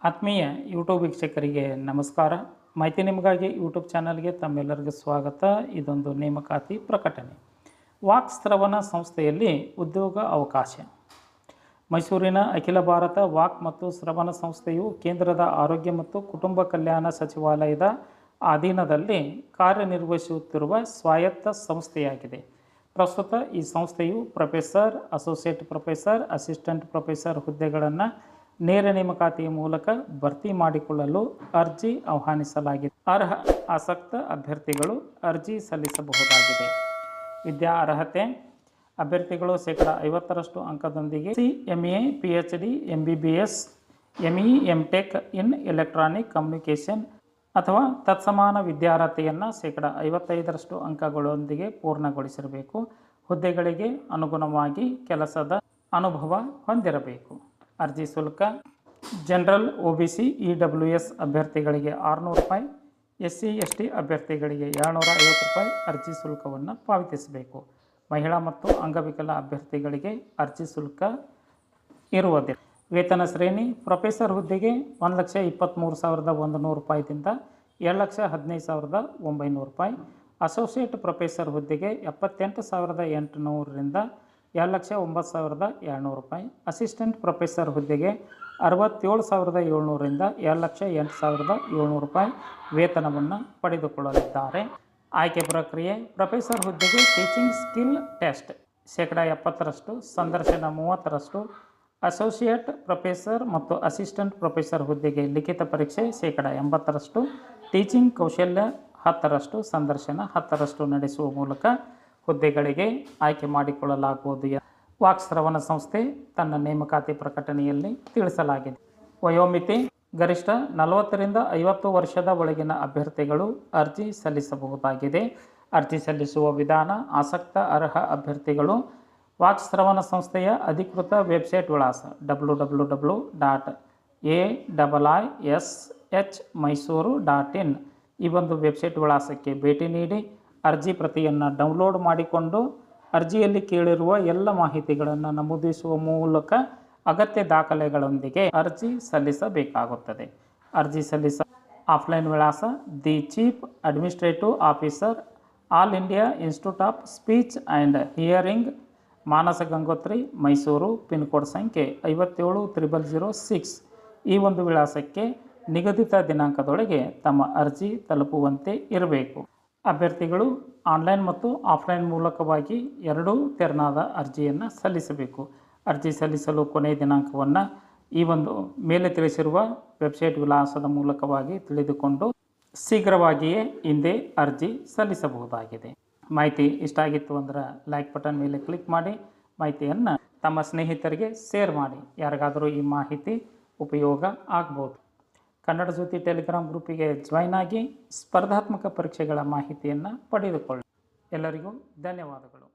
ಆತ್ಮೀಯ ಯೂಟ್ಯೂಬ್ ವೀಕ್ಷಕರಿಗೆ ನಮಸ್ಕಾರ. ಮಾಹಿತಿ ನಿಮಗಾಗಿ ಯೂಟ್ಯೂಬ್ ಚಾನಲ್ಗೆ ತಮ್ಮೆಲ್ಲರಿಗೂ ಸ್ವಾಗತ. ಇದೊಂದು ನೇಮಕಾತಿ ಪ್ರಕಟಣೆ. ವಾಕ್ ಶ್ರವಣ ಸಂಸ್ಥೆಯಲ್ಲಿ ಉದ್ಯೋಗ ಅವಕಾಶ. ಮೈಸೂರಿನ ಅಖಿಲ ಭಾರತ ವಾಕ್ ಮತ್ತು ಶ್ರವಣ ಸಂಸ್ಥೆಯು ಕೇಂದ್ರದ ಆರೋಗ್ಯ ಮತ್ತು ಕುಟುಂಬ ಕಲ್ಯಾಣ ಸಚಿವಾಲಯದ ಅಧೀನದಲ್ಲಿ ಕಾರ್ಯನಿರ್ವಹಿಸುತ್ತಿರುವ ಸ್ವಾಯತ್ತ ಸಂಸ್ಥೆಯಾಗಿದೆ. ಪ್ರಸ್ತುತ ಈ ಸಂಸ್ಥೆಯು professor, associate professor, assistant professor ಹುದ್ದೆಗಳನ್ನು ನೇರ ನೇಮಕಾತಿಯ ಮೂಲಕ ಭರ್ತಿ ಮಾಡಿಕೊಳ್ಳಲು ಅರ್ಜಿ ಆಹ್ವಾನಿಸಲಾಗಿದೆ. ಅರ್ಹ ಆಸಕ್ತ ಅಭ್ಯರ್ಥಿಗಳು ಅರ್ಜಿ ಸಲ್ಲಿಸಬಹುದಾಗಿದೆ. ವಿದ್ಯಾ ಅರ್ಹತೆ: ಅಭ್ಯರ್ಥಿಗಳು 50% ಅಂಕದೊಂದಿಗೆ CMA, PhD, MBBS, ME, MTech ಇನ್ ಎಲೆಕ್ಟ್ರಾನಿಕ್ ಕಮ್ಯುನಿಕೇಷನ್ ಅಥವಾ ತತ್ಸಮಾನ ವಿದ್ಯಾರ್ಹತೆಯನ್ನು 55% ಅಂಕಗಳೊಂದಿಗೆ ಪೂರ್ಣಗೊಳಿಸಿರಬೇಕು. ಹುದ್ದೆಗಳಿಗೆ ಅನುಗುಣವಾಗಿ ಕೆಲಸದ ಅನುಭವ ಹೊಂದಿರಬೇಕು. ಅರ್ಜಿ ಶುಲ್ಕ: ಜನರಲ್, OBC, EWS ಅಭ್ಯರ್ಥಿಗಳಿಗೆ 600 ರೂಪಾಯಿ, SC, ST ಅಭ್ಯರ್ಥಿಗಳಿಗೆ 250 ರೂಪಾಯಿ ಅರ್ಜಿ ಶುಲ್ಕವನ್ನು ಪಾವತಿಸಬೇಕು. ಮಹಿಳಾ ಮತ್ತು ಅಂಗವಿಕಲ ಅಭ್ಯರ್ಥಿಗಳಿಗೆ ಅರ್ಜಿ ಶುಲ್ಕ ಇರುವುದಿಲ್ಲ. ವೇತನ ಶ್ರೇಣಿ: ಪ್ರೊಫೆಸರ್ ಹುದ್ದೆಗೆ 1,23,100 ರೂಪಾಯಿದಿಂದ 2,15,900 ರೂಪಾಯಿ. ಅಸೋಸಿಯೇಟ್ ಪ್ರೊಫೆಸರ್ ಹುದ್ದೆಗೆ 78,800 ರಿಂದ 2,09,200 ರೂಪಾಯಿ. ಅಸಿಸ್ಟೆಂಟ್ ಪ್ರೊಫೆಸರ್ ಹುದ್ದೆಗೆ 67,700 ರಿಂದ 2,08,700 ರೂಪಾಯಿ ವೇತನವನ್ನು ಪಡೆದುಕೊಳ್ಳಲಿದ್ದಾರೆ. ಆಯ್ಕೆ ಪ್ರಕ್ರಿಯೆ: ಪ್ರೊಫೆಸರ್ ಹುದ್ದೆಗೆ ಟೀಚಿಂಗ್ ಸ್ಕಿಲ್ ಟೆಸ್ಟ್ 70%, ಸಂದರ್ಶನ 30%. ಅಸೋಸಿಯೇಟ್ ಪ್ರೊಫೆಸರ್ ಮತ್ತು ಅಸಿಸ್ಟೆಂಟ್ ಪ್ರೊಫೆಸರ್ ಹುದ್ದೆಗೆ ಲಿಖಿತ ಪರೀಕ್ಷೆ 80%, ಟೀಚಿಂಗ್ ಕೌಶಲ್ಯ 10%, ಸಂದರ್ಶನ 10% ನಡೆಸುವ ಮೂಲಕ ಹುದ್ದೆಗಳಿಗೆ ಆಯ್ಕೆ ಮಾಡಿಕೊಳ್ಳಲಾಗುವುದು. ವಾಕ್ ಶ್ರವಣ ಸಂಸ್ಥೆ ತನ್ನ ನೇಮಕಾತಿ ಪ್ರಕಟಣೆಯಲ್ಲಿ ತಿಳಿಸಲಾಗಿದೆ. ವಯೋಮಿತಿ: ಗರಿಷ್ಠ 40 ರಿಂದ 50 ವರ್ಷದ ಒಳಗಿನ ಅಭ್ಯರ್ಥಿಗಳು ಅರ್ಜಿ ಸಲ್ಲಿಸಬಹುದಾಗಿದೆ. ಅರ್ಜಿ ಸಲ್ಲಿಸುವ ವಿಧಾನ: ಆಸಕ್ತ ಅರ್ಹ ಅಭ್ಯರ್ಥಿಗಳು ವಾಕ್ ಶ್ರವಣ ಸಂಸ್ಥೆಯ ಅಧಿಕೃತ ವೆಬ್ಸೈಟ್ ವಿಳಾಸ www.aiishmysuru.in ಈ ಒಂದು ವೆಬ್ಸೈಟ್ ವಿಳಾಸಕ್ಕೆ ಭೇಟಿ ನೀಡಿ ಅರ್ಜಿ ಪ್ರತಿಯನ್ನು ಡೌನ್ಲೋಡ್ ಮಾಡಿಕೊಂಡು ಅರ್ಜಿಯಲ್ಲಿ ಕೇಳಿರುವ ಎಲ್ಲ ಮಾಹಿತಿಗಳನ್ನು ನಮೂದಿಸುವ ಮೂಲಕ ಅಗತ್ಯ ದಾಖಲೆಗಳೊಂದಿಗೆ ಅರ್ಜಿ ಸಲ್ಲಿಸಬೇಕಾಗುತ್ತದೆ. ಅರ್ಜಿ ಆಫ್ಲೈನ್ ವಿಳಾಸ: the chief administrative officer, all India institute of speech and hearing, Manasa Gangotri, Mysuru. Pin code ಸಂಖ್ಯೆ 570006. ಈ ಒಂದು ವಿಳಾಸಕ್ಕೆ ನಿಗದಿತ ದಿನಾಂಕದೊಳಗೆ ತಮ್ಮ ಅರ್ಜಿ ತಲುಪುವಂತೆ ಇರಬೇಕು. ಅಭ್ಯರ್ಥಿಗಳು ಆನ್ಲೈನ್ ಮತ್ತು ಆಫ್ಲೈನ್ ಮೂಲಕವಾಗಿ ಎರಡೂ ತೆರನಾದ ಅರ್ಜಿಯನ್ನು ಸಲ್ಲಿಸಬೇಕು. ಅರ್ಜಿ ಸಲ್ಲಿಸಲು ಕೊನೆಯ ದಿನಾಂಕವನ್ನು ಈ ಒಂದು ಮೇಲೆ ತಿಳಿಸಿರುವ ವೆಬ್ಸೈಟ್ ವಿಳಾಸದ ಮೂಲಕವಾಗಿ ತಿಳಿದುಕೊಂಡು ಶೀಘ್ರವಾಗಿಯೇ ಹಿಂದೆ ಅರ್ಜಿ ಸಲ್ಲಿಸಬಹುದಾಗಿದೆ. ಮಾಹಿತಿ ಇಷ್ಟ ಆಗಿತ್ತು ಅಂದ್ರೆ ಲೈಕ್ ಬಟನ್ ಮೇಲೆ ಕ್ಲಿಕ್ ಮಾಡಿ ಮಾಹಿತಿಯನ್ನು ತಮ್ಮ ಸ್ನೇಹಿತರಿಗೆ ಶೇರ್ ಮಾಡಿ. ಯಾರಿಗಾದರೂ ಈ ಮಾಹಿತಿ ಉಪಯೋಗ ಆಗ್ಬೋದು. ಕನ್ನಡ ಜ್ಯೋತಿ ಟೆಲಿಗ್ರಾಮ್ ಗ್ರೂಪಿಗೆ ಜಾಯ್ನ್ ಆಗಿ ಸ್ಪರ್ಧಾತ್ಮಕ ಪರೀಕ್ಷೆಗಳ ಮಾಹಿತಿಯನ್ನು ಪಡೆದುಕೊಳ್ಳಿ. ಎಲ್ಲರಿಗೂ ಧನ್ಯವಾದಗಳು.